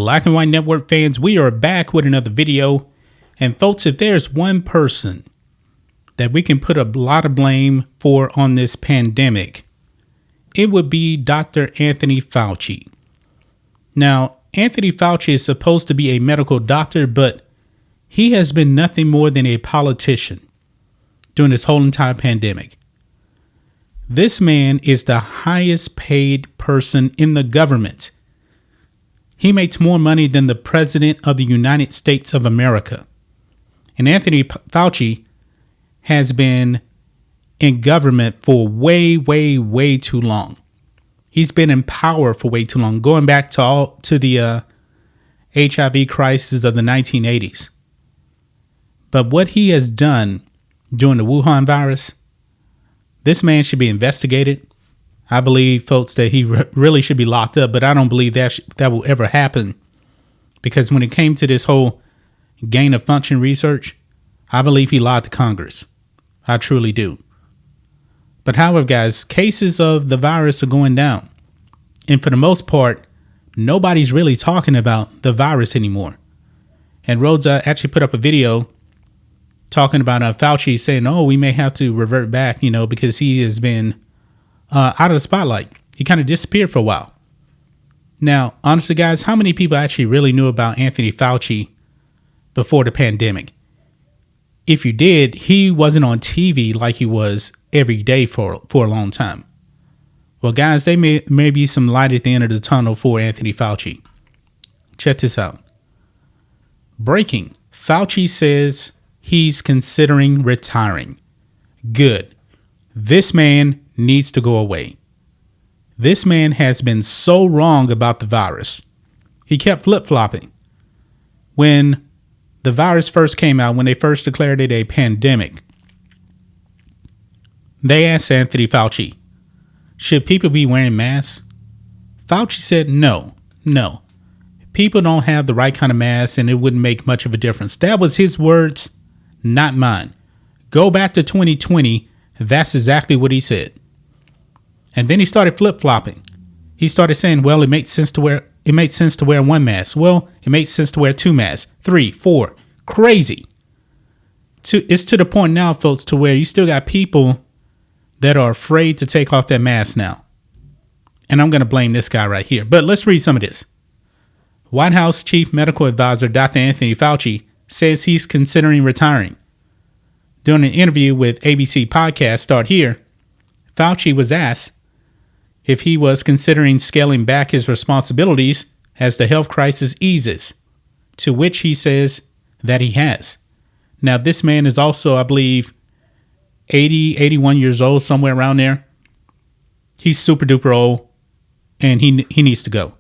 Black and White Network fans, we are back with another video. And folks, if there's one person that we can put a lot of blame for on this pandemic, it would be Dr. Anthony Fauci. Now, Anthony Fauci is supposed to be a medical doctor, but he has been nothing more than a politician during this whole entire pandemic. This man is the highest paid person in the government. He makes more money than the president of the United States of America. And Anthony Fauci has been in government for way too long. He's been in power for way too long, going back to the HIV crisis of the 1980s. But what he has done during the Wuhan virus, this man should be investigated. I believe, folks, that he really should be locked up, but I don't believe that will ever happen. Because when it came to this whole gain of function research, I believe he lied to Congress. I truly do. But however, guys, cases of the virus are going down. And for the most part, nobody's really talking about the virus anymore. And Rhodes actually put up a video talking about Fauci saying, oh, we may have to revert back, because he has been out of the spotlight. He kind of disappeared for a while. Now, honestly, guys, how many people actually really knew about Anthony Fauci before the pandemic? If you did, he wasn't on TV like he was every day for a long time. Well, guys, there may be some light at the end of the tunnel for Anthony Fauci. Check this out. Breaking. Fauci says he's considering retiring. Good. This man needs to go away. This man has been so wrong about the virus. He kept flip-flopping. When the virus first came out, when they first declared it a pandemic, they asked Anthony Fauci, should people be wearing masks? Fauci said no. People don't have the right kind of mask and it wouldn't make much of a difference. That was his words, not mine. Go back to 2020. That's exactly what he said. And then he started flip-flopping. He started saying, well, it makes sense to wear one mask. Well, it makes sense to wear two masks, 3, 4. Crazy. It's to the point now, folks, to where you still got people that are afraid to take off their mask now. And I'm going to blame this guy right here. But let's read some of this. White House Chief Medical Advisor Dr. Anthony Fauci says he's considering retiring. During an interview with ABC podcast Start Here, Fauci was asked if he was considering scaling back his responsibilities as the health crisis eases, to which he says that he has. Now, this man is also, I believe, 81 years old, somewhere around there. He's super duper old, and he needs to go.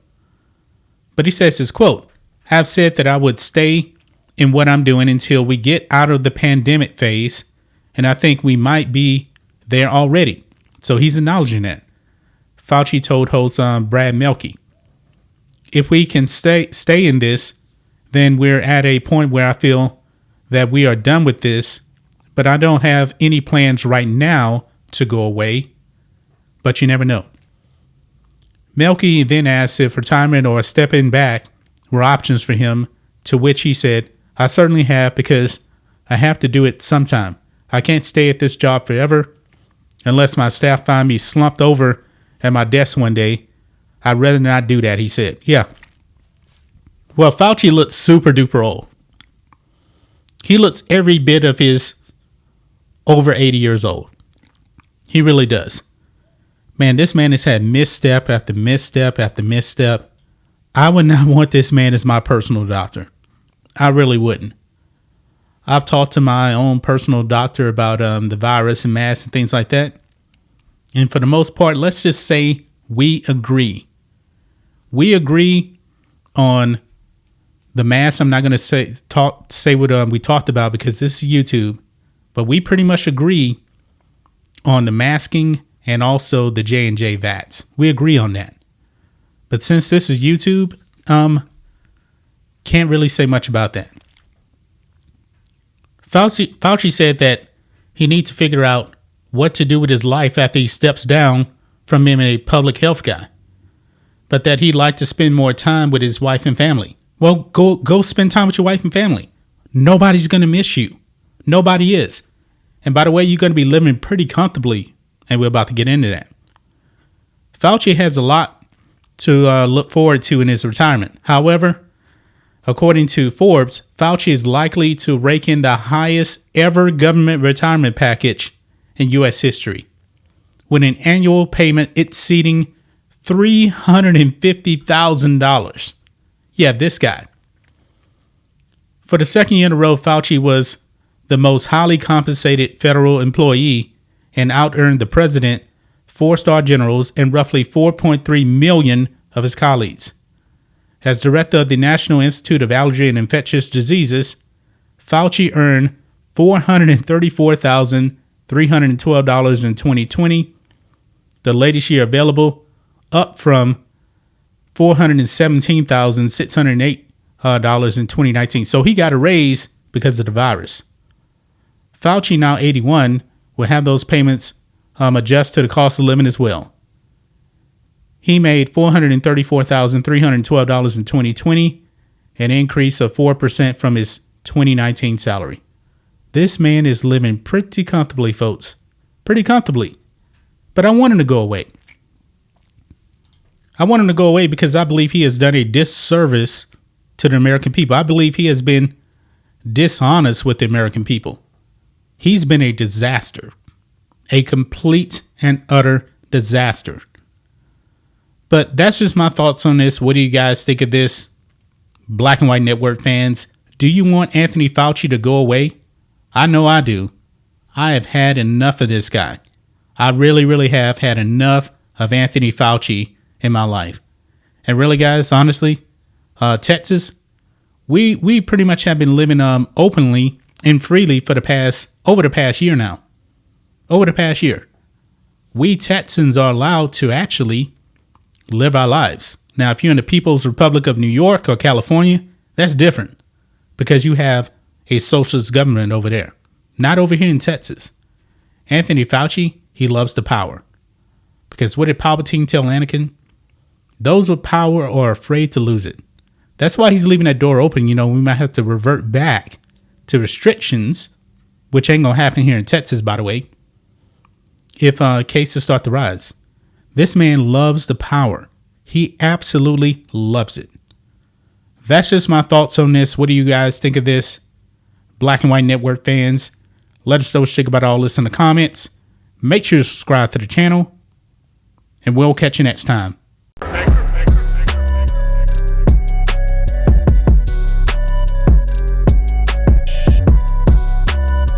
But he says his quote, I've said that I would stay in what I'm doing until we get out of the pandemic phase, and I think we might be there already. So he's acknowledging that. Fauci told host Brad Melke, if we can stay in this, then we're at a point where I feel that we are done with this, but I don't have any plans right now to go away, but you never know. Melke then asked if retirement or stepping back were options for him, to which he said, I certainly have, because I have to do it sometime. I can't stay at this job forever unless my staff find me slumped over at my desk one day. I'd rather not do that, he said. Yeah. Well, Fauci looks super duper old. He looks every bit of his over 80 years old. He really does. Man, this man has had misstep after misstep after misstep. I would not want this man as my personal doctor. I really wouldn't. I've talked to my own personal doctor about the virus and masks and things like that. And for the most part, let's just say we agree. We agree on the mask. I'm not going to say what we talked about because this is YouTube. But we pretty much agree on the masking and also the J&J VATS. We agree on that. But since this is YouTube, can't really say much about that. Fauci said that he needs to figure out what to do with his life after he steps down from being a public health guy, but that he'd like to spend more time with his wife and family. Well, go spend time with your wife and family. Nobody's going to miss you. Nobody is. And by the way, you're going to be living pretty comfortably, and we're about to get into that. Fauci has a lot to look forward to in his retirement. However, according to Forbes, Fauci is likely to rake in the highest ever government retirement package in U.S. history, with an annual payment exceeding $350,000. Yeah, this guy. For the second year in a row, Fauci was the most highly compensated federal employee and out-earned the president, 4-star generals, and roughly 4.3 million of his colleagues. As director of the National Institute of Allergy and Infectious Diseases, Fauci earned $434,312 in 2020, the latest year available, up from $417,608 in 2019. So he got a raise because of the virus. Fauci, now 81, will have those payments adjust to the cost of living as well. He made $434,312 in 2020, an increase of 4% from his 2019 salary. This man is living pretty comfortably, folks. Pretty comfortably. But I want him to go away. I want him to go away because I believe he has done a disservice to the American people. I believe he has been dishonest with the American people. He's been a disaster. A complete and utter disaster. But that's just my thoughts on this. What do you guys think of this? Black and White Network fans, do you want Anthony Fauci to go away? I know I do. I have had enough of this guy. I really, really have had enough of Anthony Fauci in my life. And really, guys, honestly, Texas, we pretty much have been living openly and freely for over the past year now. Over the past year. We Texans are allowed to actually live our lives. Now, if you're in the People's Republic of New York or California, that's different because you have a socialist government over there, not over here in Texas. Anthony Fauci, he loves the power because what did Palpatine tell Anakin? Those with power are afraid to lose it. That's why he's leaving that door open. You know, we might have to revert back to restrictions, which ain't going to happen here in Texas, by the way, if cases start to rise. This man loves the power. He absolutely loves it. That's just my thoughts on this. What do you guys think of this? Black and White Network fans, let us know what you think about all this in the comments. Make sure to subscribe to the channel, and we'll catch you next time.